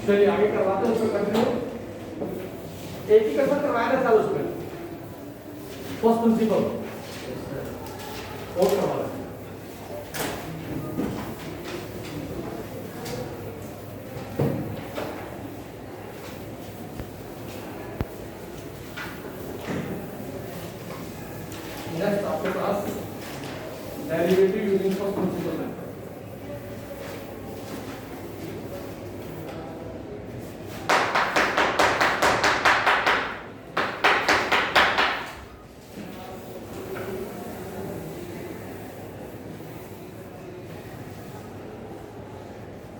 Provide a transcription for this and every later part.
चलिए आगे करवाते हैं उसमें कंटिन्यू। एक ही कसरत करवाया था साल उसमें फर्स्ट प्रिंसिपल और करवा रहे नेक्स्ट आपके पास derivative using first principle method.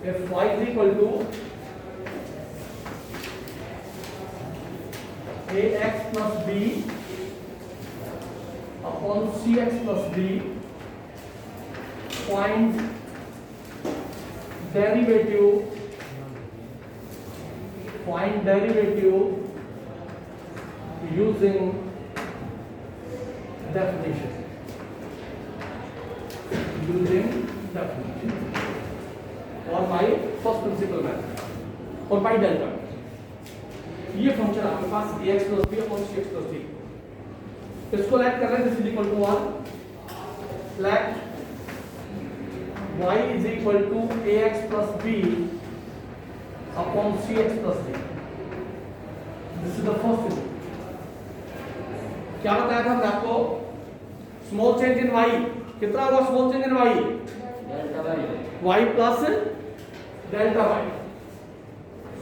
If y is equal to ax plus b upon cx plus d, find derivative using definition और बाई फर्स्ट प्रिंसिपल मेथड और बाई डेल्टा। ये फंक्शन आपके पास ax plus b upon cx plus d, इसको let कर रहे हैं this is equal to 1 लेट y is equal to ax plus b upon cx plus d। This is the first thing. क्या बताया था हमने आपको? स्मॉल चेंज इन y कितना होगा? Small change in y y plus delta y.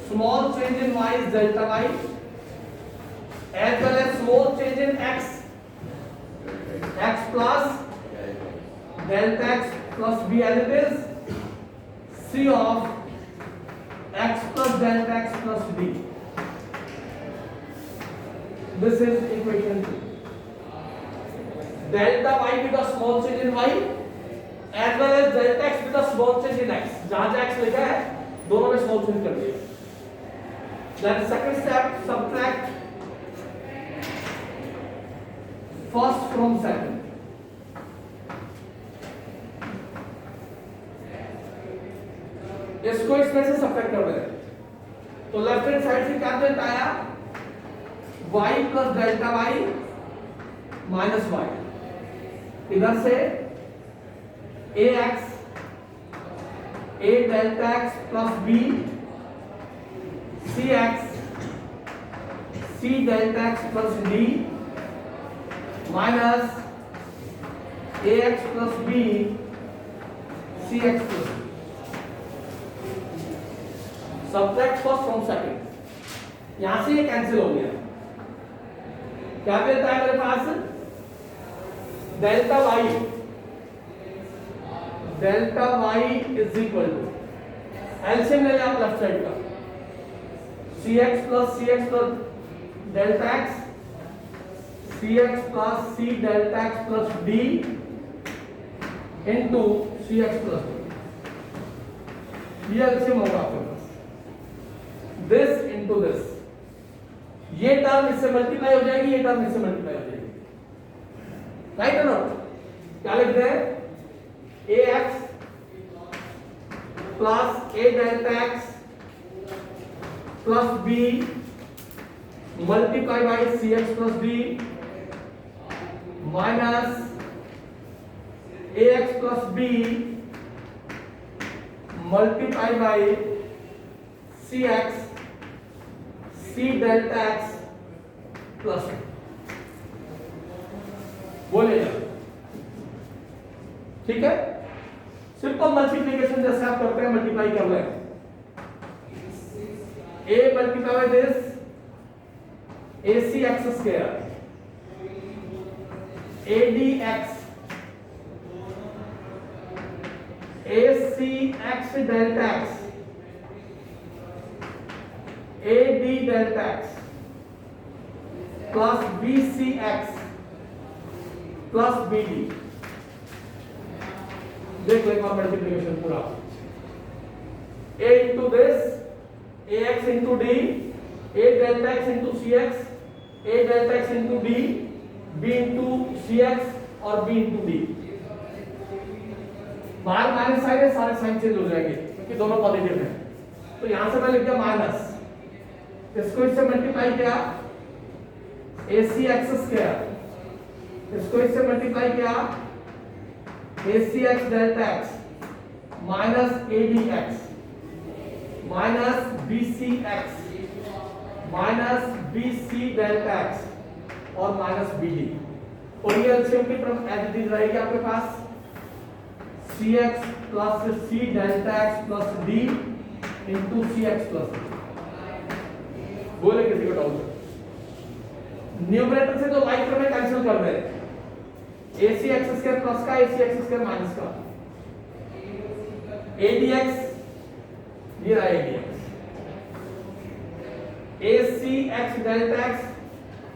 Small change in y is delta y, as well as small change in x plus delta x plus b, as it is c of x plus delta x plus d. This is equation 2. Delta y because small change in y as well as delta x with a small change in x, जहां जहां x लिखा है दोनों में small change कर दिया। Then second step, subtract first from second। इसको इसमें से सब्ट्रैक्ट कर रहे हैं तो लेफ्ट हैंड साइड से क्या रिजल्ट आया? y plus delta y minus y, इधर से ax a delta x plus b cx c delta x plus d minus ax plus b cx plus d। Subtract first from second, यहां से ये cancel हो गया। क्या मिलता है मेरे पास? Delta y is equal to LCM ले लें आप लेफ्ट साइड का, cx plus delta x, cx plus c delta x plus d into cx plus d। ये एलसीएम होगा आपके पास, this into this। ये टर्म इससे मल्टीप्लाई हो जाएगी, ये टर्म इससे मल्टीप्लाई हो जाएगी, राइट और नॉट? क्या लिखते हैं? ax plus a delta x plus b multiply by cx plus d minus ax plus b multiply by cx c delta x plus d। बोलेगा ठीक है? सिंपल मल्टीप्लिकेशन जैसे आप करते हैं, मल्टीप्लाई कर रहे हैं, a multiply by this ac x square ad x ac x delta x ad delta x plus bc x plus bd। देख लेंगे मल्टीप्लिकेशन पूरा, a into this ax into d, a delta x into cx, a delta x into d, b into cx और b into d। बाहर minus sign है, सारे sign change हो जाएंगे क्योंकि दोनों पॉजिटिव हैं। तो यहां से मैं लिख दिया माइनस, इसको इससे मल्टीप्लाई किया AC x स्क्वायर, इसको इससे मल्टीप्लाई किया AC x delta x minus AD x minus BC x minus BC delta x और माइनस BD, और ये एलसीएम की टर्म एज इट इज रहेगी आपके पास CX plus C delta x plus D into CX plus D। बोले किसी को doubt? Numerator से तो लाइक में कैंसिल कर दे, AC x स्क्वायर प्लस का AC x स्क्वायर माइनस का ADX, ये रहा ADX, AC x delta x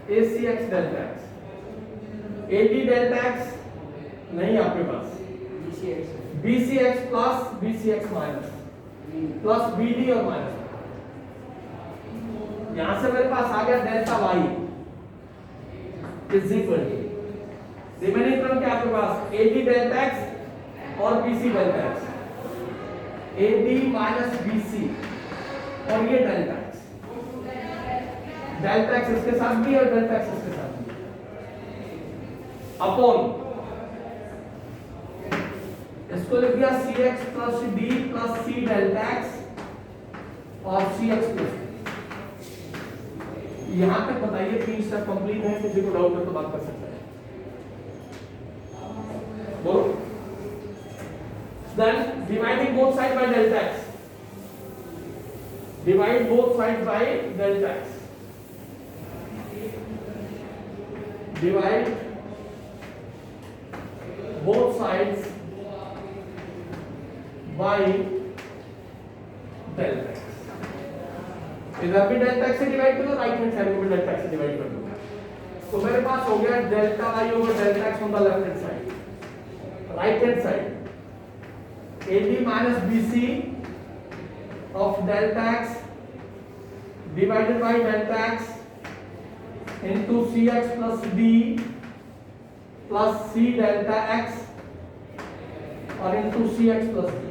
AC x delta x, AD delta x नहीं आपके पास, BC x plus BC x minus plus BD और माइनस, यहां से मेरे पास आ गया delta y is equal to remaining term क्या आपके पास AD डेल्टा x और BC delta x, AD minus BC और ये डेल्टा x, डेल्टा x इसके साथ भी और डेल्टा x इसके साथ भी, अपॉन इसको लिख दिया CX plus D plus C delta x और CX प्लस। यहां तक बताइए 3 स्टेप कंप्लीट है, किसी को डाउट है तो बात कर सकते हैं, बोलो। Then dividing both sides by delta x, divide both sides by delta x, divide both sides by delta x, इधर भी डेल्टा x से डिवाइड करो, राइट हैंड साइड को भी डेल्टा x से डिवाइड कर दो, तो मेरे पास हो गया delta y over delta x on the left hand side, right hand side AD minus BC of delta x divided by delta x into CX plus D plus C delta x और into CX plus D।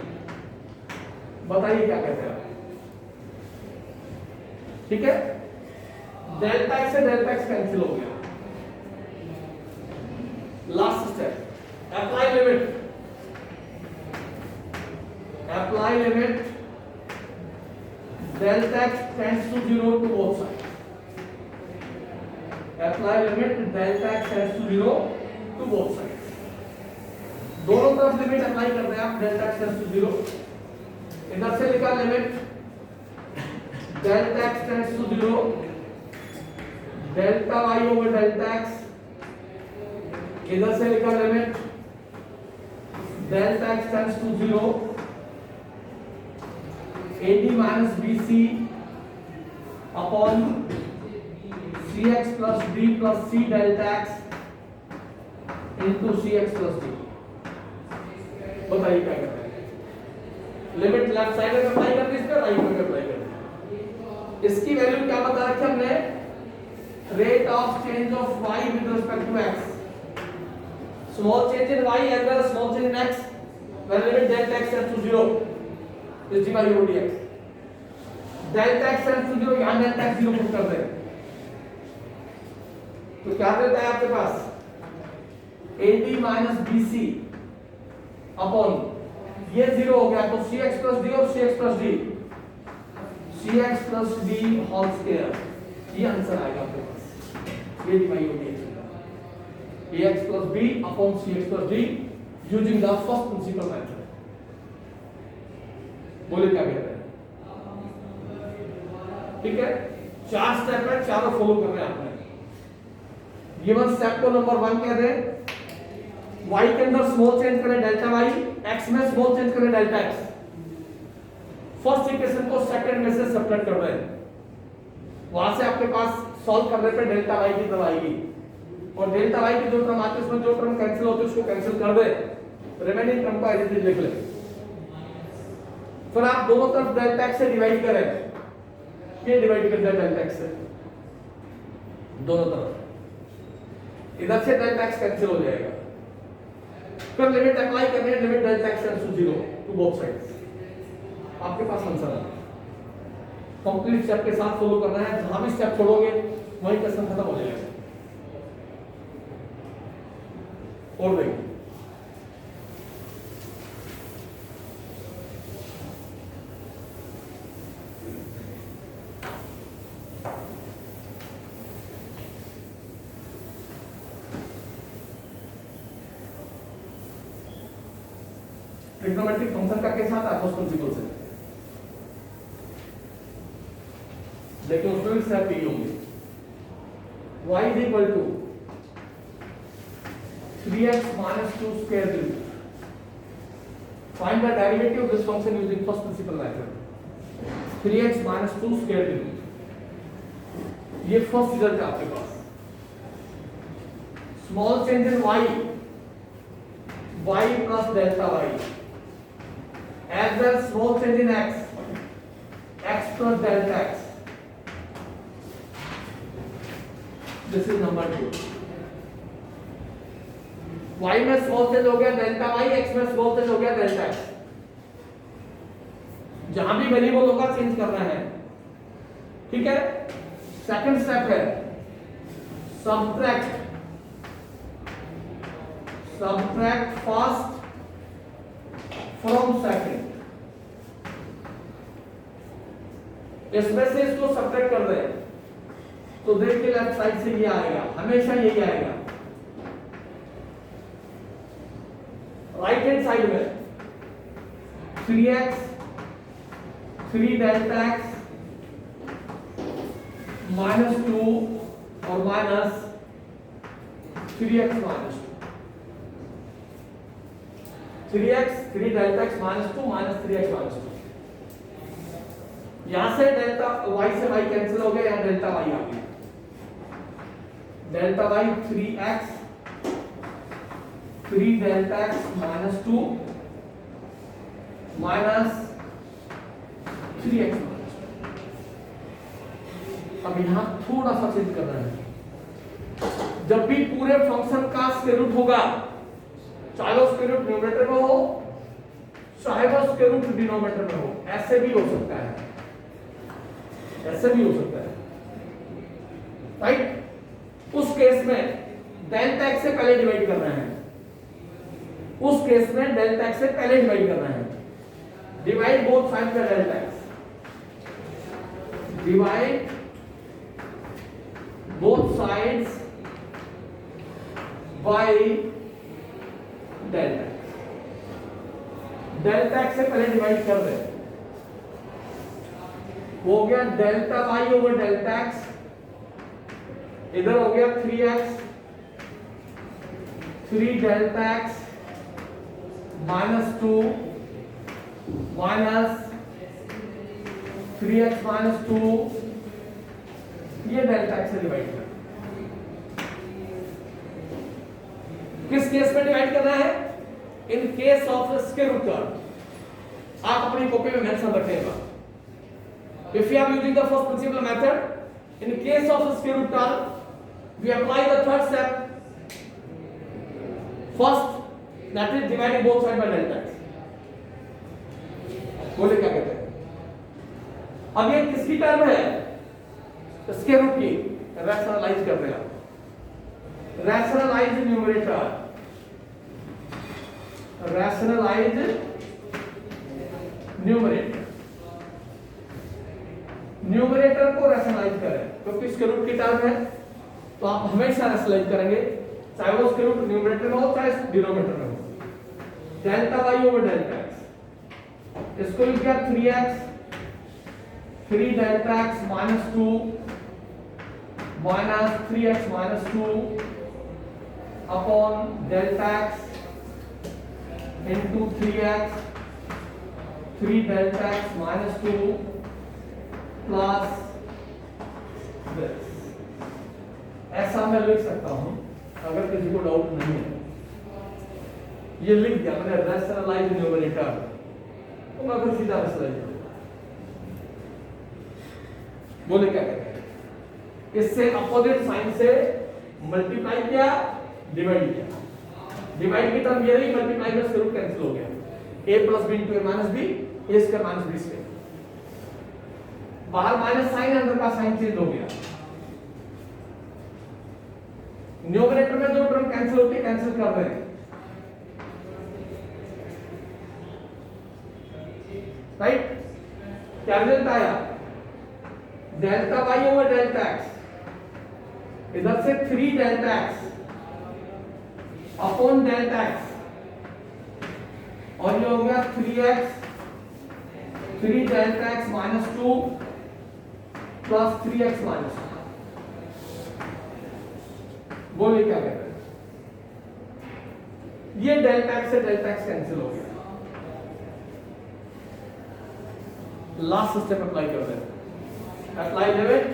बताइए क्या कहते हैं आप? ठीक है, delta x से delta x cancel हो गया। Last step, apply limit, apply limit delta x tends to 0 to both sides, apply limit delta x tends to 0 to both sides, दोनों तरफ लिमिट अप्लाई कर रहे हैं आप, delta x tends to 0, इधर से लिखा limit delta x tends to 0 delta y over delta x, इधर से लिखा limit delta x tends to 0 AD minus BC upon CX plus D plus C delta x into CX plus D। बताइए क्या करना है? लिमिट लेफ्ट साइड में apply करते हैं, इस पे राइट में अप्लाई करते हैं। इसकी वैल्यू क्या बता रखी है हमने? Rate of change of y with respect to x, small change in y as well as small change in x when limit delta x tends to 0 is dy over dx, delta x tends to 0, यहां delta x 0 put कर दे, तो क्या देता है आपके पास AD minus BC upon ये 0 हो गया, तो CX plus D और CX plus D, CX plus D whole square, ये आंसर आएगा आपके पास, ये dy over dx, AX plus B upon CX plus D using the first principle method। बोले क्या कहते हैं? ठीक है, 4 स्टेप है, चारों फॉलो कर रहे हैं आपने। गिवन स्टेप को नंबर 1 कह दें, y के अंदर स्मॉल चेंज करें डेल्टा y, x में स्मॉल चेंज करें डेल्टा x, फर्स्ट इक्वेशन को सेकंड में से सब्ट्रैक्ट कर रहे हैं, वहां से आपके पास सॉल्व करने पे डेल्टा y की टर्म आएगी, और डेल्टा y की जो टर्म आती है उसमें जो टर्म कैंसिल होती है उसको कैंसिल कर दे, रिमेनिंग टर्म को एज इट इज लिख ले। फिर आप दोनों तरफ डेल्टा x से डिवाइड करें, ये डिवाइड कर दिया डेल्टा x से दोनों तरफ, इधर से डेल्टा x कैंसिल हो जाएगा, फिर लिमिट अप्लाई करनी है, limit delta x tends to 0 to both sides, आपके पास आंसर है। कंप्लीट स्टेप के साथ फॉलो करना है, जहां भी स्टेप छोड़ोगे वहीं क्वेश्चन खत्म हो जाएगा। और देखिए ट्रिग्नोमेट्रिक फंक्शन का कैसा आता है फर्स्ट प्रिंसिपल से, लेकिन उसमें भी स्टेप यही होंगे। y is equal to 3x minus 2 square root. Find the derivative of this function using first principle method. 3x minus 2 square root. ये फर्स्ट रिजल्ट है आपके पास। Small change in y, y plus delta y, as well small change in x, x plus delta x. This is number 2. y में small change हो गया delta y, x में small change हो गया delta x। जहां भी variable होगा change करना है, ठीक है। सेकंड स्टेप है सब्ट्रैक्ट फर्स्ट फ्रॉम सेकंड। इसमें से इसको सब्ट्रैक्ट कर रहे हैं तो देखिए लेफ्ट साइड से ये आएगा, हमेशा यही आएगा। राइट हैंड साइड में 3x 3 डेल्टा x माइनस 2 और minus 3x minus 2, 3x 3 delta x minus 2 minus 3x minus 2। यहां से डेल्टा y से y कैंसिल हो गया, यहां डेल्टा y आ गया। Delta y 3x 3 delta x minus 2 minus 3x minus 2। अब यहां थोड़ा सा चेंज करना है। जब भी पूरे फंक्शन का स्क्वायर रूट होगा, चाहे वो स्क्वायर रूट न्यूमरेटर में हो चाहे वो स्क्वायर रूट डिनोमिनेटर में हो, ऐसे भी हो सकता है, ऐसे भी हो सकता है, राइट। उस केस में डेल्टा x से पहले डिवाइड करना है, उस केस में डेल्टा x से पहले डिवाइड करना है। Divide both side by delta x, divide both sides by delta x। Delta x से पहले डिवाइड कर दे, हो गया delta y over delta x, इधर हो गया 3x 3 delta x minus 2 minus 3x minus 2, ये डेल्टा x से डिवाइड कर। किस केस में डिवाइड करना है? In case of square root term. आप अपनी कॉपी में मेंशन रखिएगा। If you are using the first principle method, in case of square root term, we apply the third step. First, that is dividing both sides by delta x. बोले क्या कहते हैं? अब ये किसकी टर्म है? स्क्वायर रूट की। Rationalise कर रहे हैं। Rationalise numerator, rationalise numerator, numerator को रैशनलाइज करें, क्योंकि स्क्वायर रूट की टर्म है तो आप हमेशा रैशनलाइज करेंगे, चाहे वो स्क्वायर रूट न्यूमरेटर में हो चाहे डिनोमिनेटर में हो। Delta y over delta x, इसको लिख दिया 3x 3 delta x minus 2 minus 3x minus 2 upon delta x into 3x 3 delta x minus 2 plus this. ऐसा मैं लिख सकता हूं अगर किसी को डाउट नहीं है। ये लिख दिया मैंने, रैशनलाइज न्यूमरेटर, तो मैं फिर सीधा रैशनलाइज बोले क्या कहते हैं? इससे अपोजिट साइन से मल्टीप्लाई किया, डिवाइड किया। डिवाइड की टर्म ये रही, मल्टीप्लाई में स्क्वायर रूट कैंसिल हो गया। a plus b into a minus b, a square minus b square. बाहर माइनस साइन, अंदर का साइन चेंज हो गया। न्यूमरेटर में जो टर्म कैंसिल होती है कैंसिल कर रहे हैं, राइट। क्या रिजल्ट आया? Delta y over delta x, इधर से 3 delta x upon delta x, और ये हो गया 3x 3 delta x minus 2 plus 3x minus 2। बोलिए क्या कहते हैं? ये डेल्टा एक्स से डेल्टा एक्स कैंसिल हो गया। लास्ट स्टेप अप्लाई करते हैं। Apply limit,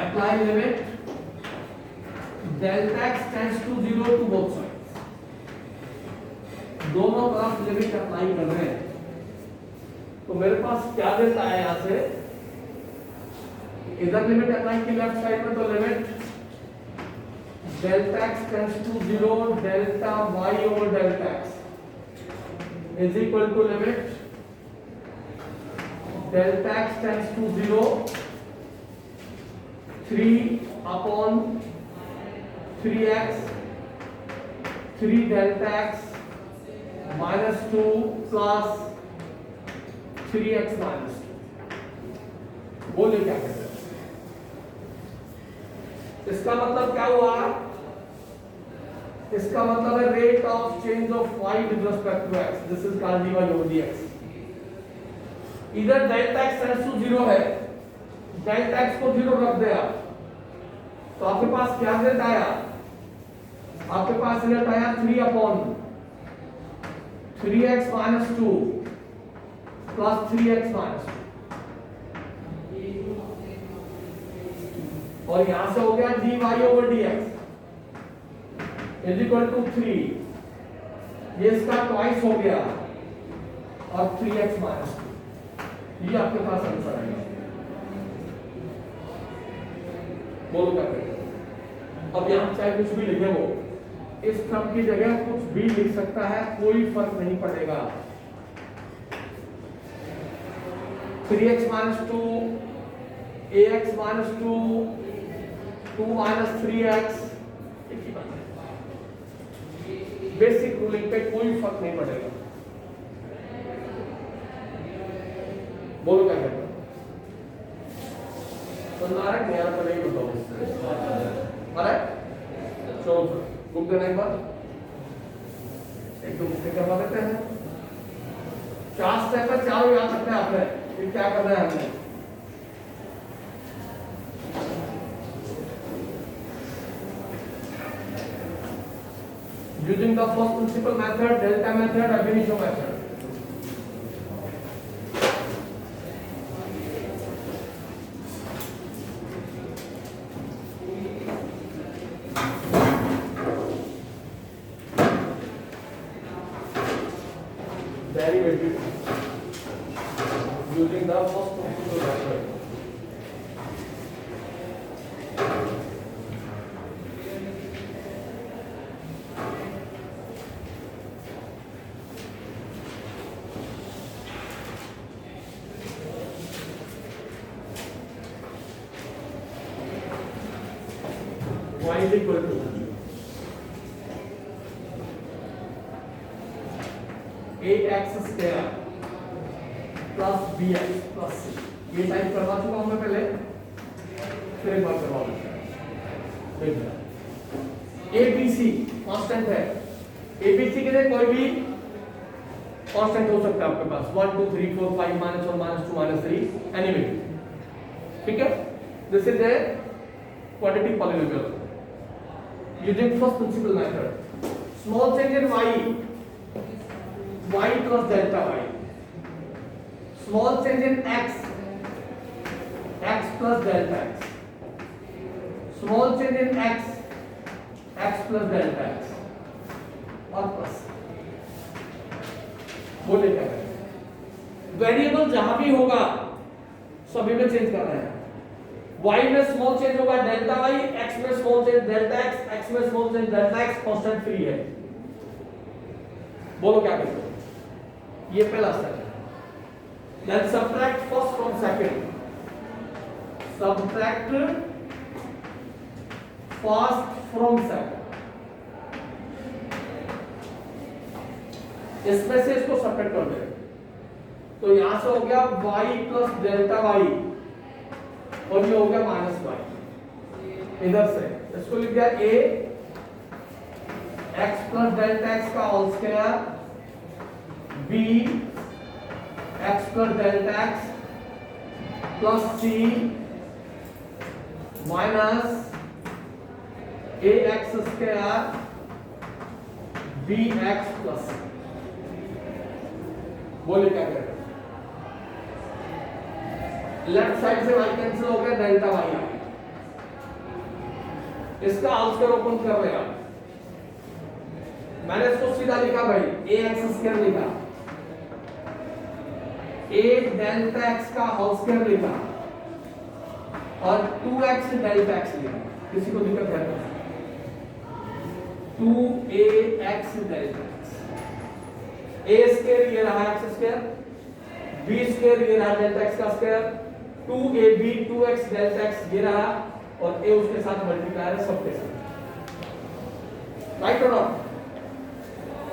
apply limit delta x tends to 0 to both side. दोनों तरफ लिमिट अप्लाई कर रहे हैं, तो मेरे पास क्या देता है? यहां से इधर लिमिट अप्लाई की लेफ्ट साइड में, तो limit delta x tends to 0 delta y over delta x is equal to limit delta x tends to 0 3 upon 3x 3 delta x minus 2 plus 3x minus 2। बोलिए क्या कहते हैं? इसका मतलब क्या हुआ? इसका मतलब है rate of change of y with respect to x, this is called dy over dx। इधर डेल्टा x टेंड्स टू 0 है, डेल्टा x को 0 रख दिया, तो आपके पास क्या रिजल्ट आया? आपके पास रिजल्ट आया 3 upon 3x minus 2 plus 3x minus 2, और यहां से हो गया dy over dx is equal to 3, ये इसका ट्वाइस हो गया, और 3x माइनस 2। ये आपके पास आंसर आएगा। बोलो क्या करें? अब यहां चाहे कुछ भी लिखे, वो इस टर्म की जगह कुछ भी लिख सकता है, कोई फर्क नहीं पड़ेगा। 3x minus 2 ax minus 2 2 minus 3x, एक ही बात है। बेसिक रूलिंग पे कोई फर्क नहीं पड़ेगा। बोलो क्या कहते हैं? तो नारायण यार पर नहीं बताओ, अरे चलो बुक देना एक बार, एक दो बुक करवा देते हैं। 4 स्टेप है, चारों याद रखते हैं आपने। फिर क्या करना है हमने? Using the first principle method, delta method, अब इनिशियो method. Derivative using the first principle method. Y is equal to ax square plus bx plus c। ये टाइप करवा चुका हूं मैं पहले, फिर एक बार करवा दूंगा। abc कांस्टेंट है, abc के लिए कोई भी कांस्टेंट हो सकता है आपके पास, 1 2 3 4 5 -1 -2 -3 एनी वैल्यू, ठीक है। This is a quadratic polynomial using first principle method. Small change in y plus delta y. Small change in x plus delta x. Small change in x plus delta x, और plus. बोले क्या करें? Variable जहां भी होगा सभी में change कर रहे हैं। y में स्मॉल चेंज होगा डेल्टा y, x में स्मॉल चेंज डेल्टा x में small change delta x, constant free है। बोलो क्या कहते हो? ये पहला स्टेप है। Then subtract first from second. Subtract first from second. इसमें से इसको सब्ट्रैक्ट कर दे, तो यहां से हो गया y प्लस डेल्टा y और ये हो गया माइनस y। इधर से इसको लिख दिया a x plus delta x का whole square b x plus delta x plus c minus a x square b x plus. बोले क्या करें, लेफ्ट साइड से y कैंसिल हो गया, डेल्टा y। इसका होल स्क्वायर ओपन कर रहे हैं, मैंने इसको सीधा लिखा भाई ax स्क्वायर लिखा, a डेल्टा x का होल स्क्वायर लिखा और 2x डेल्टा x लिखा। किसी को दिक्कत है? 2ax delta x, a square ये रहा x स्क्वायर, b स्क्वायर ये रहा डेल्टा x का square, 2ab 2x delta x ये रहा और a उसके साथ मल्टीप्लाई है सबके साथ, राइट और not?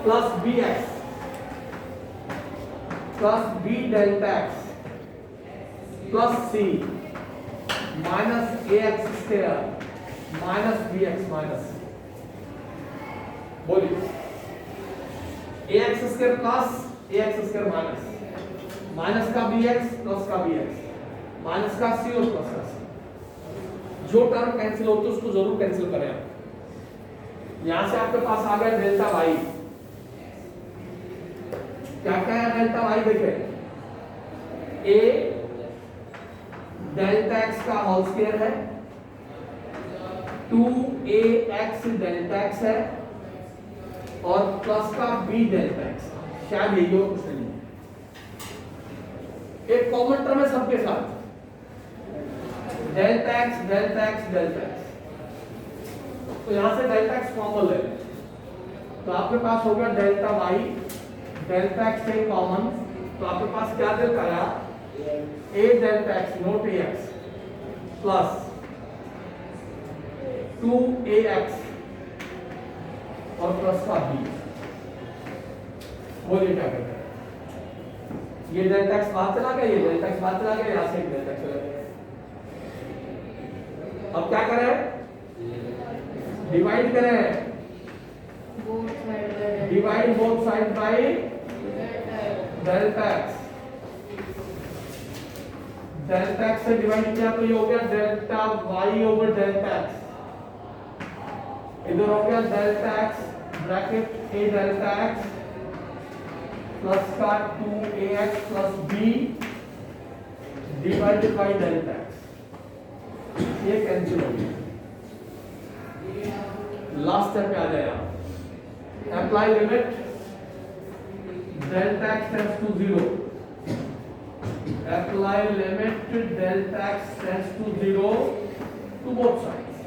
Plus bx plus b delta x plus c minus ax square minus bx minus. बोलिए ax square plus ax square minus minus का bx प्लस का bx माइनस का c और प्लस का c। जो टर्म कैंसिल होते उसको जरूर कैंसिल करें आप। यहां से आपके पास आ गया डेल्टा y। क्या क्या है डेल्टा y? देखें a डेल्टा x का होल स्क्वायर है, 2ax डेल्टा x है और प्लस का b डेल्टा x। शायद यही हो, कुछ नहीं। एक कॉमन टर्म है सबके साथ, delta x delta x delta x। तो यहां से डेल्टा x कॉमन है, तो आपके पास हो गया डेल्टा y डेल्टा x से कॉमन, तो आपके पास क्या डेल्टा आया? a delta x note ax plus 2ax और प्लस का b। बोलिए क्या करते हैं? ये डेल्टा x बाहर चला गया, ये डेल्टा x बाहर चला गया, यहां से डेल्टा x चला गया। अब क्या करें? डिवाइड करें, divide both side by delta x। Delta x से डिवाइड किया तो ये हो गया delta y over delta x। इधर हो गया delta x bracket a delta x plus का 2ax plus b divided by delta x। ये कैंसिल हो गया। लास्ट स्टेप पे आ जाएगा, apply limit delta x tends to 0। apply limit delta x tends to 0 to both sides।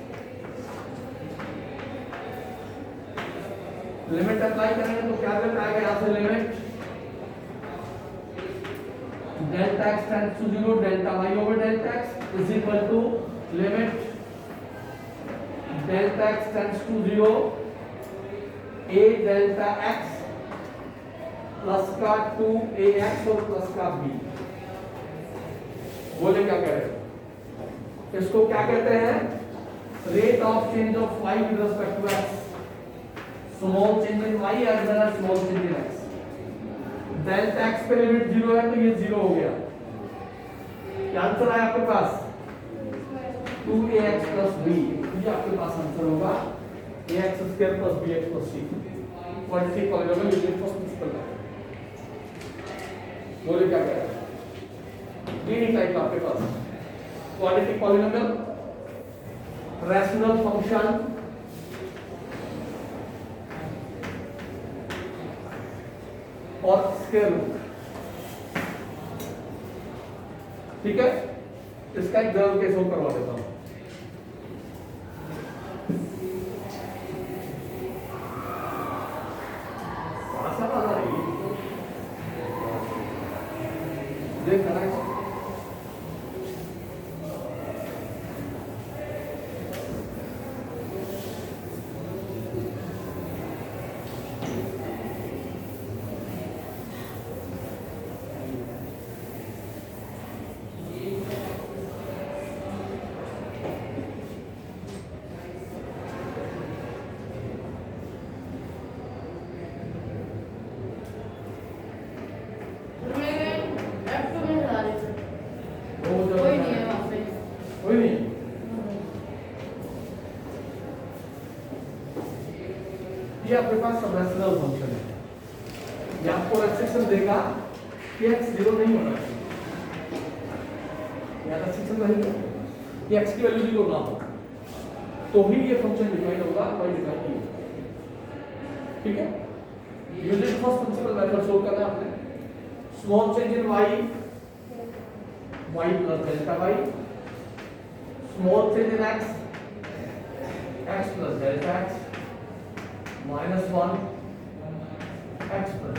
Limit apply करेंगे तो क्या करता है? यहां से limit delta x tends to 0 delta y over delta x is equal to limit delta x tends to 0 a delta x plus का 2ax और plus का b। बोले क्या कह रहे? इसको क्या कहते हैं? Rate of change of y with respect to x। Small change in y as well as small change in x। Delta x पे लिमिट 0 है तो ये 0 हो गया। क्या आंसर है आपके पास? 2ax plus b। ये आपके पास आंसर होगा ax square plus bx plus c। Quadratic polynomial using first principal. बोले क्या कह रहे हैं? तीन टाइप आपके पास, क्वाड्रेटिक पॉलिनोमियल, रैशनल फंक्शन और स्क्वायर रूट। ठीक है, इसका एक जनरल केस और करवा देता हूं। ये करेक्ट कोई नहीं। ये आपके पास रेशनल फंक्शन है, ये आपको रेस्ट्रिक्शन देगा कि x 0 नहीं होना चाहिए, या रेस्ट्रिक्शन रहेगा कि x की वैल्यू 0 ना हो, तो ही ये फंक्शन डिफाइन होगा y डिफाइन नहीं होगा। ठीक है, using first principle method solve करना है आपने। Small change in y plus delta y, small change in x plus delta x minus 1 x plus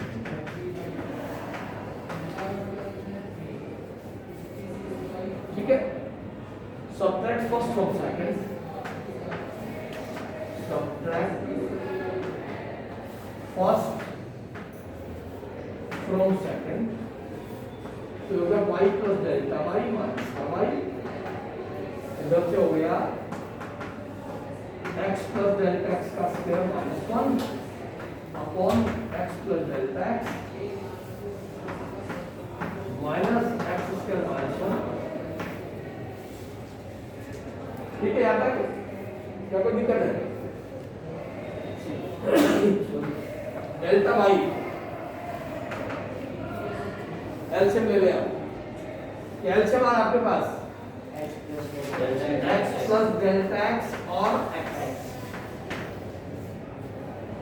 ठीक है। subtract first from second, subtract first from second, तो होगा y plus delta y minus y, इधर से हो गया x plus delta x का square minus 1 upon x plus delta x minus x square minus 1। ठीक है, याद रखो, क्या कोई दिक्कत है? डेल्टा y एलसीएम ले ले आप, क्या एलसीएम आ आपके पास x plus delta x और x,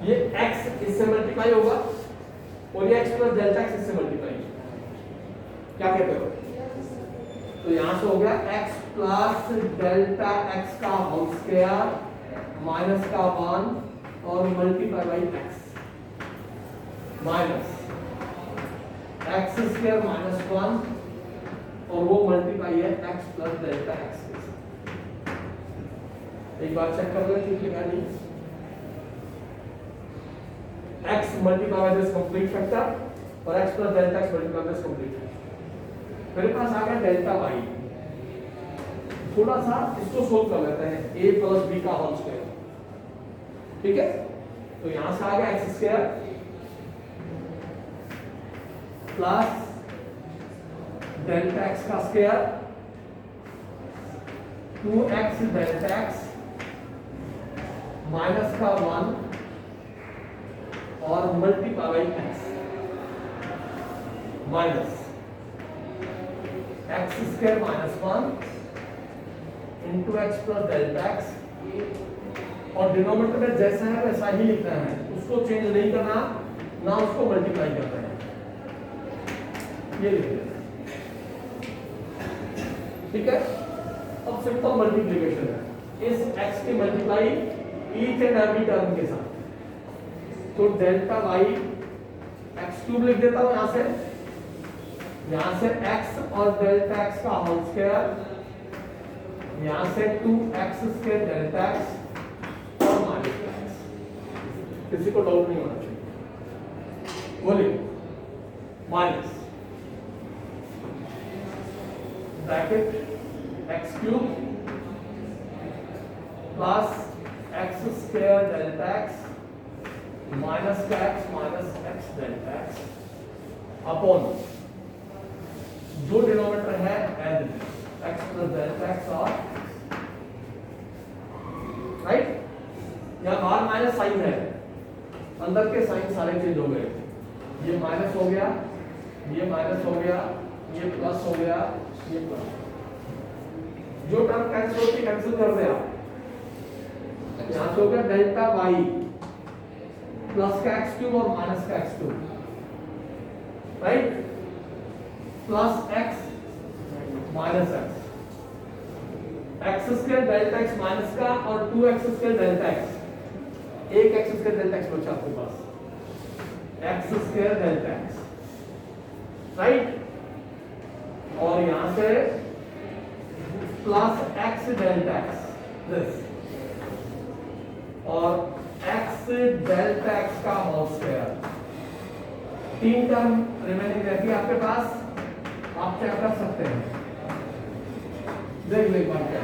ये x इससे मल्टीप्लाई होगा और ये x plus delta x इससे मल्टीप्लाई, क्या कहते हो? तो यहां से हो गया x plus delta x का होल स्क्वायर माइनस का 1 और multiply by x minus x square minus 1 और वो मल्टीप्लाई है x प्लस डेल्टा x के साथ। एक बार चेक कर ले ठीक लिखा नहीं, x multiply by this complete factor और x plus delta x multiply by this complete factor. मेरे पास आ गया डेल्टा y, थोड़ा सा इसको सोल्व कर लेते हैं, a प्लस b का होल स्क्वायर। ठीक है, तो यहां से आ गया x square plus delta x का square 2x delta x minus का 1 और multiply by x minus x square minus 1 into x plus delta x, और डिनोमिनेटर में जैसा है वैसा ही लिखना है, उसको चेंज नहीं करना ना उसको मल्टीप्लाई करना है, ये लिख देना। ठीक है, अब सिंपल मल्टीप्लिकेशन है इस x की multiply each and every term के साथ, तो डेल्टा y x क्यूब लिख देता हूं यहां से x और डेल्टा x का होल स्क्वायर, यहां से 2x स्क्वायर डेल्टा x और माइनस x, किसी को डाउट नहीं होना चाहिए, बोलिए minus bracket x cube plus x square delta x minus का x minus x delta x upon जो डिनोमिनेटर है as x plus delta x और राइट, यहाँ बाहर माइनस साइन है, अंदर के साइन सारे चेंज हो गए, ये माइनस हो गया, ये माइनस हो गया, ये प्लस हो गया, ये प्लस, जो टर्म कैंसिल होती है कैंसिल कर दे आप, यहाँ से हो गया डेल्टा y प्लस का x क्यूब और माइनस का x cube, right, plus x minus x square delta x minus का और 2x स्क्वायर डेल्टा x, एक x स्क्वायर डेल्टा x बचा आपके पास, x square delta x, right, और यहां से plus x delta x this और एक्स डेल्टा एक्स का होल स्क्वायर। 3 टर्म रिमेनिंग रहती है आपके पास। आप क्या कर सकते हैं, देख लो एक बार क्या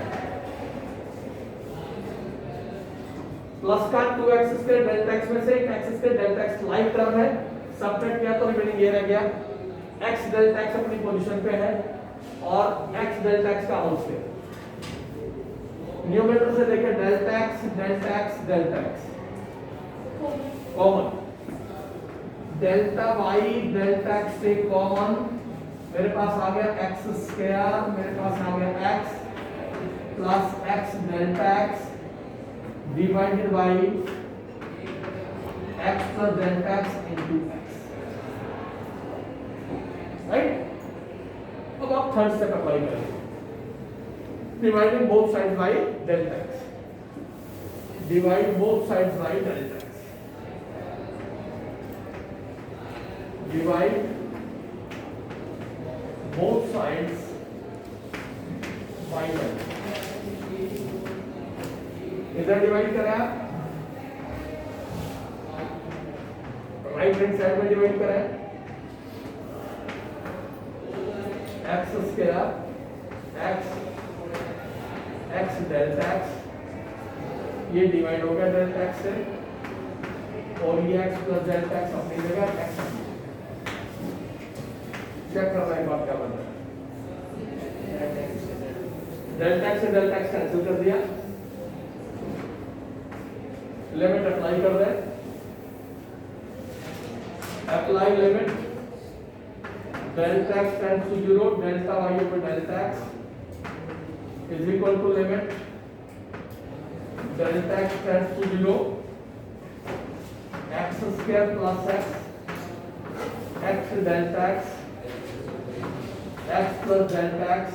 प्लस का 2x स्क्वायर डेल्टा x में से एक x square delta x live term है, सबट्रैक्ट किया तो रिमेनिंग ये रह गया x डेल्टा x अपनी पोजीशन पे है और x डेल्टा x का होल स्क्वायर। न्यूमरेटर से देखें delta x delta x delta x common, delta y delta x से कॉमन, मेरे पास आ गया x स्क्वायर, मेरे पास आ गया x plus x delta x divided by x plus delta x into x, right? अब आप थर्ड स्टेप अप्लाई करेंगे, dividing both sides by delta x, divide both sides by delta x, divide both sides by delta x। इधर divide करें आप, right hand side में divide करें, x square x delta x, ये divide हो गया delta x से और ये एक्स प्लस डेल्टा एक्स अपनी जगह एक्स। चेक करना एक बात क्या बन रहा है, डेल्टा एक्स से डेल्टा एक्स कैंसिल कर दिया, लिमिट अप्लाई कर दे, apply limit delta x tends to 0 delta y over delta x is equal to limit delta x tends to 0 x square plus x delta x plus delta x।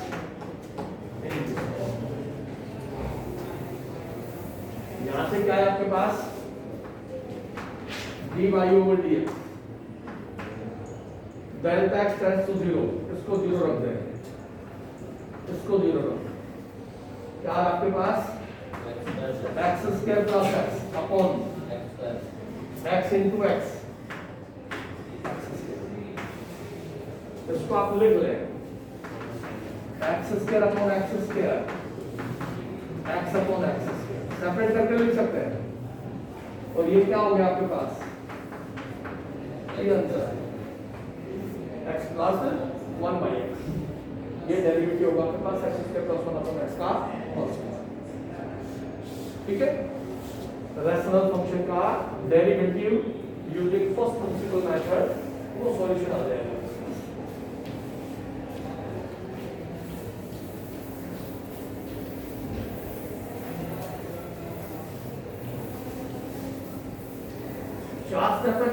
यहां से क्या है आपके पास dy over dx, delta x tends to 0, इसको 0 रख देंगे, इसको 0 रख, क्या है आपके पास x square plus x upon x into x, इसको आप लिख लें x square upon x square, x upon x separate करके लिख सकते हैं। और ये क्या हो गया आपके पास, ये answer x plus 1 by x, ये डेरिवेटिव होगा आपके पास x square plus 1 upon x का होल स्क्वायर। ठीक है, रैशनल फंक्शन का derivative using first principle method, वो सॉल्यूशन आ जाएगा।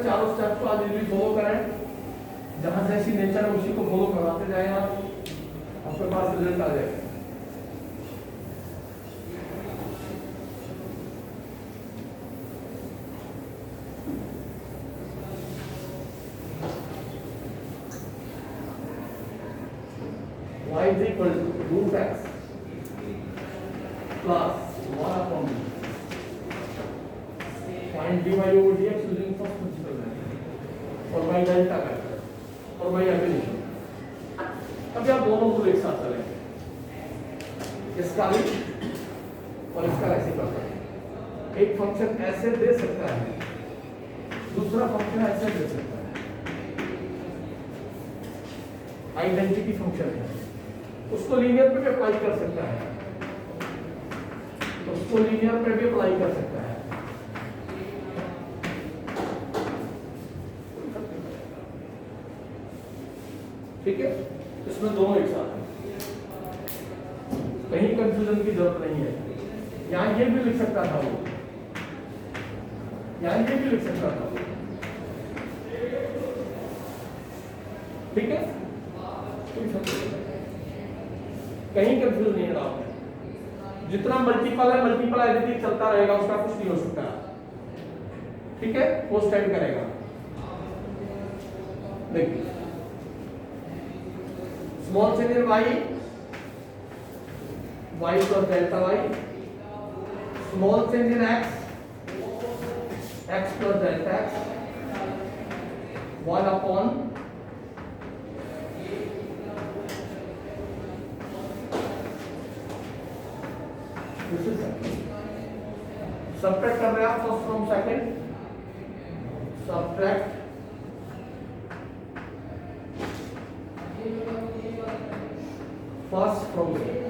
चारों स्टेप को आज इजीली फॉलो करें, जहां जैसी नेचर है उसी को फॉलो करवाते जाएं आप, आपके पास रिजल्ट आ जाएगा। y is equal to root x plus 1 upon b, find dy over dx using first principle method और by delta method और by एप्लीकेशन। अब आप दोनों को एक साथ करेंगे, इसका भी और इसका ऐसे करते हैं। एक फंक्शन ऐसे दे सकता है, दूसरा फंक्शन ऐसे दे सकता है, आइडेंटिटी फंक्शन है, उसको लीनियर पे भी अप्लाई कर सकता है, उसको लीनियर पे भी अप्लाई कर सकता है। ठीक है, इसमें दोनों एक साथ हैं, कहीं कंफ्यूजन की जरूरत नहीं है। यहां ये भी लिख सकता था वो, यहां ये भी लिख सकता था, ठीक है, कहीं कंफ्यूज नहीं है आपने। जितना मल्टीपल है मल्टीपल आइडेंटिटी चलता रहेगा, उसका कुछ नहीं हो सकता। ठीक है, वो स्टैंड करेगा। देखिए small change in y, y plus delta y, small change in x, x plus delta x, 1 upon subtract कर रहे हैं आप first from second, subtract first from second.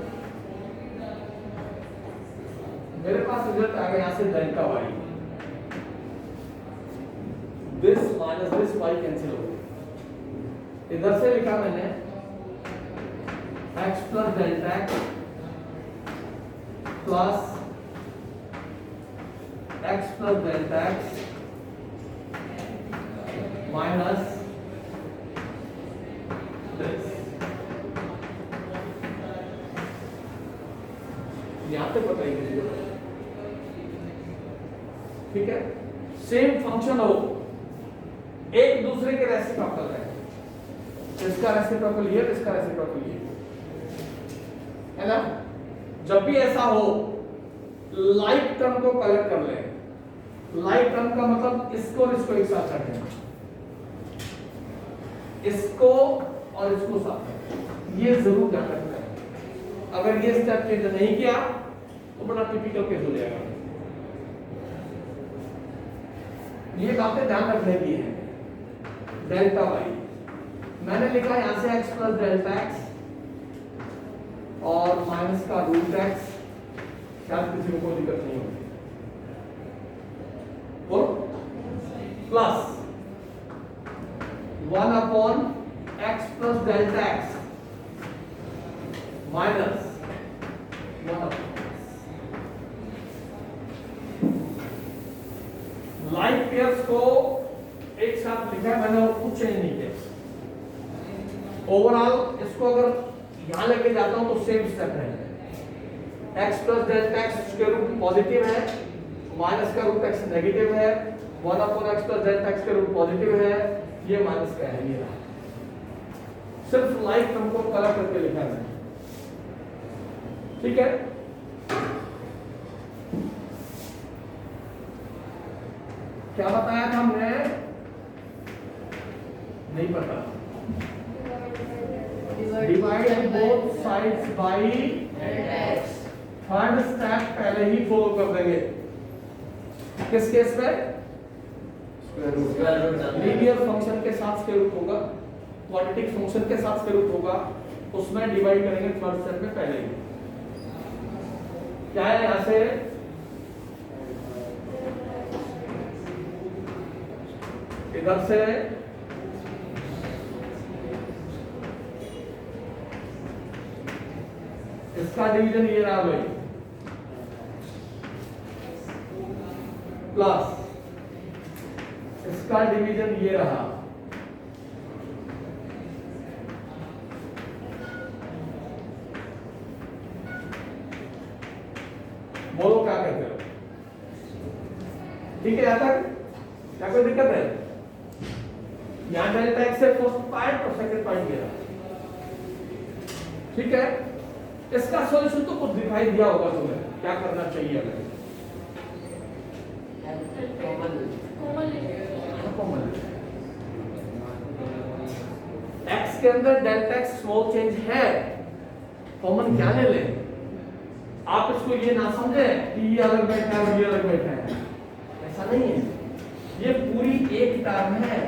मेरे पास रिजल्ट आ गया यहां से delta y, this minus this y cancel हो गया। इधर से लिखा मैंने x plus delta x plus x plus delta x minus this. यहां तक बताइए, ठीक है। सेम फंक्शन हो, एक दूसरे के रेसिप्रोकल है, इसका रेसिप्रोकल ये, इसका रेसिप्रोकल ये, है ना। जब भी ऐसा हो लाइक टर्म को कलेक्ट कर ले। लाइक टर्म का मतलब इसको और इसको एक साथ रखें, इसको और इसको साथ रखें, ये जरूर ध्यान रखना है। अगर ये स्टेप चेंज नहीं किया तो बड़ा टिपिकल केस हो जाएगा। ये बातें ध्यान रखने की है। डेल्टा वाई मैंने लिखा यहां से x प्लस डेल्टा एक्स और माइनस का रूट एक्स, शायद किसी को कोई दिक्कत नहीं होगी, और plus 1 upon x plus delta x minus 1 upon like pairs को एक साथ लिखा है मैंने और कुछ चेंज नहीं किया। ओवरऑल इसको अगर यहां लेके जाता हूं तो सेम स्टेप है। x प्लस डेल्टा एक्स के रूट पॉजिटिव है, माइनस का रूट x नेगेटिव है, 1 upon x plus delta x के रूट पॉजिटिव है, ये माइनस का है, ये रहा। सिर्फ लाइक टर्म को कलर करके लिखा है, ठीक है। क्या बताया था हमने, नहीं पता। Divide both sides by x। Third step पहले ही फॉलो कर देंगे। किस केस में? लीनियर फंक्शन के साथ स्क्वायर रूट होगा, क्वाड्रेटिक फंक्शन के साथ स्क्वायर रूट होगा, उसमें डिवाइड करेंगे थर्ड स्टेप में पहले ही। क्या है यहां से इधर से इसका डिवीजन ये रहा भाई, प्लस इसका डिवीजन ये रहा, बोलो क्या कहते हो? ठीक है यहां तक? क्या कोई दिक्कत है? यहां डेल्टा एक्स से फर्स्ट पार्ट और सेकंड पार्ट ये रहा, ठीक है। इसका सॉल्यूशन तो कुछ दिखाई दिया होगा तुम्हें, क्या करना चाहिए हमें? एक्स के अंदर डेल्टा एक्स स्मॉल चेंज है, कॉमन क्या ले ले। आप इसको ये ना समझे कि ये अलग बैठा है और ये अलग बैठा है, ऐसा नहीं है। ये पूरी एक टर्म है,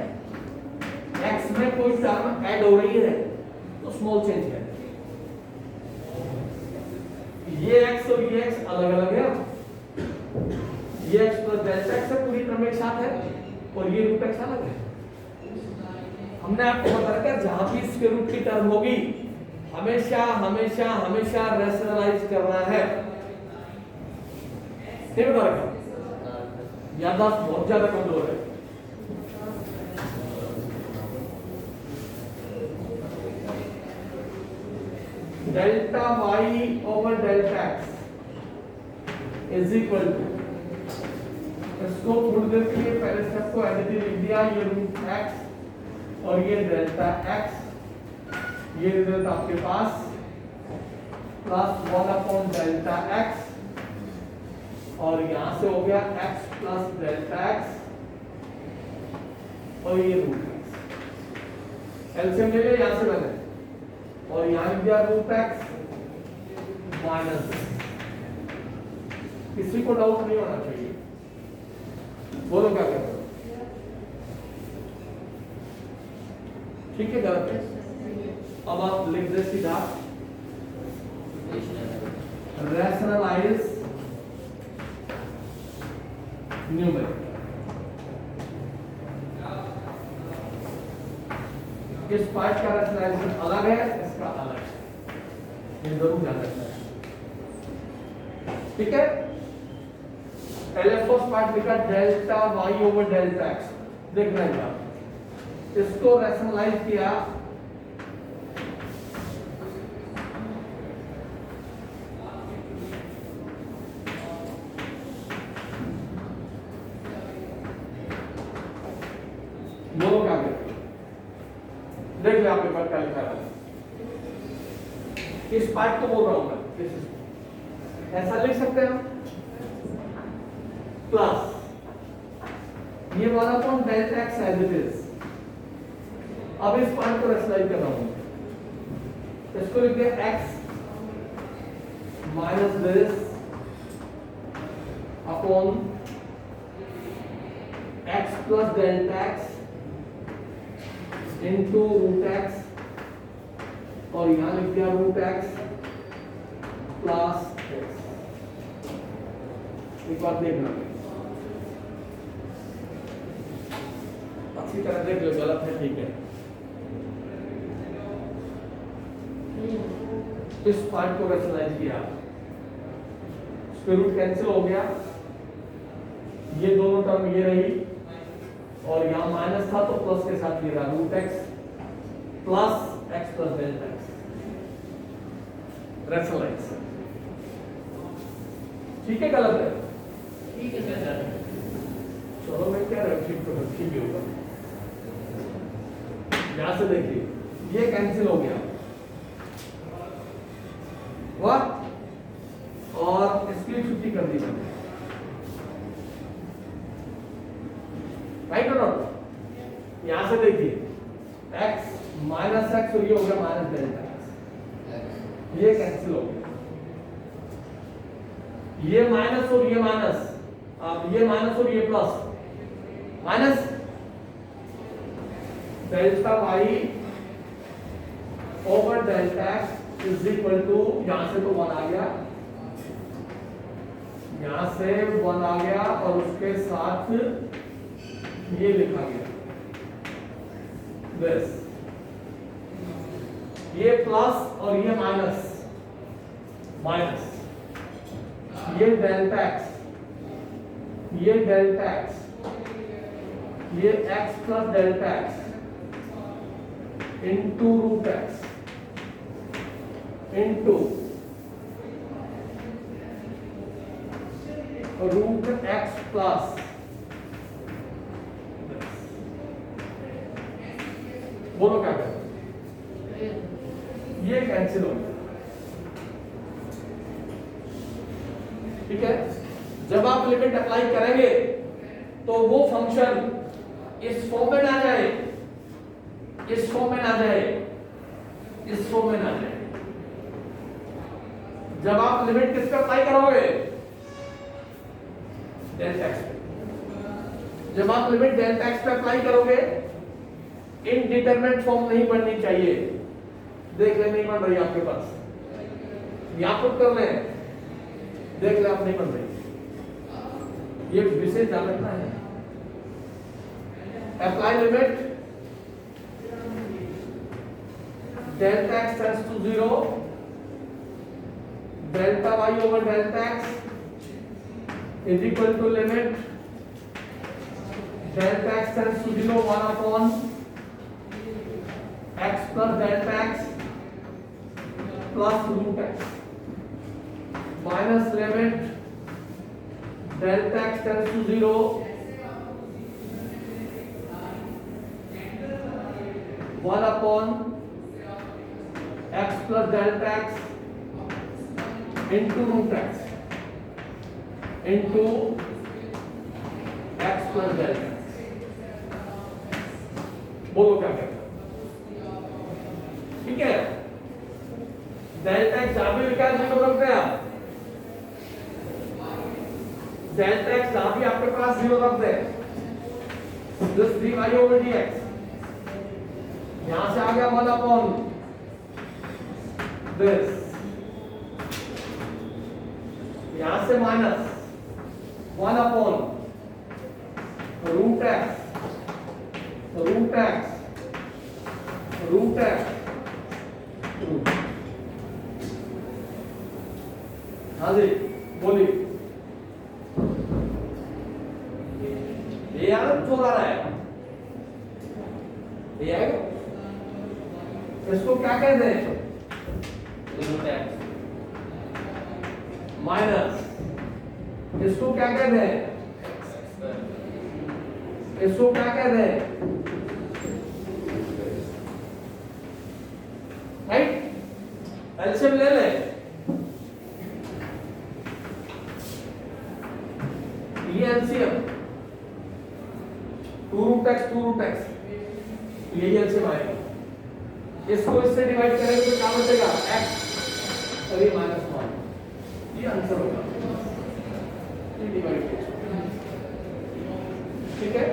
एक्स में कोई टर्म ऐड हो रही है तो स्मॉल चेंज है। ये x और ये x अलग अलग है, ये x प्लस डेल्टा x पूरी टर्म एक साथ है और ये रूट x अलग है। हमने आपको बता रखा जहां भी इसके रूट की टर्म होगी हमेशा हमेशा हमेशा रैशनलाइज करना है, ठीक बता रखा। याददाश्त बहुत ज्यादा कमजोर है। Delta y over delta x is equal to, इसको थोड़ी देर के लिए पहले स्टेप को एज इट इज लिख दिया, ये रूट एक्स और ये डेल्टा एक्स ये रिजल्ट आपके पास प्लस 1/Δx और यहां से हो गया x प्लस Δx और ये रूट x एलसीएम ले लिया यहां से मैंने और यहां लिख दिया रूट x माइनस। किसी को डाउट नहीं होना चाहिए, बोलो क्या कहते हो? ठीक है, गलत है। अब आप लिख दे सीधा रैशनलाइज न्यूमेरिक। इस पार्ट का रैशनलाइजेशन अलग है, इसका अलग है, ये जरूर ध्यान रखना है। ठीक है, पहले फर्स्ट पार्ट लिखा delta y over delta x. देखना है इसको रैशनलाइज किया बोलो क्या कहते हैं? देख ले आपके पास क्या लिखा है। इस पार्ट को बोल रहा हूं मैं, ऐसा लिख सकते हैं प्लस ये वाला upon delta x as it is. अब इस पार्ट को रैशनलाइज कर रहा हूं, इसको लिख दिया x minus this upon x plus delta x into root x और यहां लिख दिया रूट एक्स प्लस एक्स। एक बात देखना, अच्छी तरह देख लो, गलत है ठीक है। इस पार्ट को रैशनलाइज किया, स्क्वायर रूट कैंसिल हो गया, ये दोनों टर्म ये रही और यहां माइनस था तो प्लस के साथ ये रहा root x plus x plus delta x rationalise. ठीक है, गलत है? ठीक है सर। चलो मैं क्या ठीक तो ठीक ही होगा। यहां से देखिए ये कैंसिल हो गया और इसकी छुट्टी कर दी मैंने, राइट और नॉट? यहां से देखिए x माइनस एक्स और ये हो गया माइनस डेल्टा एक्स, ये कैंसिल हो गया। ये माइनस और ये माइनस, अब ये माइनस और ये plus, minus delta y over delta x is equal to, यहां से तो 1 आ गया, यहां से 1 आ गया और उसके साथ ये लिखा गया दिस, ये प्लस और ये माइनस, माइनस ये डेल्टा एक्स, ये डेल्टा एक्स, ये x plus delta x into root x into root x plus, बोलो क्या करें? ये कैंसिल हो गया। ठीक है, जब आप लिमिट अप्लाई करेंगे तो वो फंक्शन इस फॉर्म में ना जाए, इस फॉर्म में ना जाए, इस फॉर्म में ना जाए। जब आप लिमिट किस पे अप्लाई करोगे? डेल्टा एक्स पे। जब आप लिमिट डेल्टा एक्स पे अप्लाई करोगे, इनडिटरमिनेट फॉर्म नहीं बननी चाहिए। देख ले नहीं बन रही आपके पास, यहां पुट कर ले, देख ले आप नहीं बन रही। ये विशेष ध्यान रखना है। Apply limit delta x tends to 0, delta y over delta x is equal to limit delta x tends to 0 1 upon x plus delta x plus root x minus limit delta x tends to 0 1 upon x plus delta x into root x into x plus delta x। बोलो क्या कहते हो? ठीक है, delta x जहां भी लिखा है जीरो रख दे आप, डेल्टा एक्स जहां भी आपके पास जीरो रख दे, just dy over dx, यहां से आ गया 1 upon this, यहां से माइनस 1 upon root x हाँ जी बोलिए, ये यार जो आ रहा है ये आएगा, इसको क्या कहते हैं? माइनस, इसको क्या कहते हैं? इसको क्या कहते हैं? राइट, एलसीएम ले ले, ये एलसीएम 2 रूट एक्स यही एलसीएम आएगा, इसको इससे डिवाइड करेंगे तो क्या बचेगा? x और ये -1, ये आंसर होगा, ये डिवाइड, ठीक है।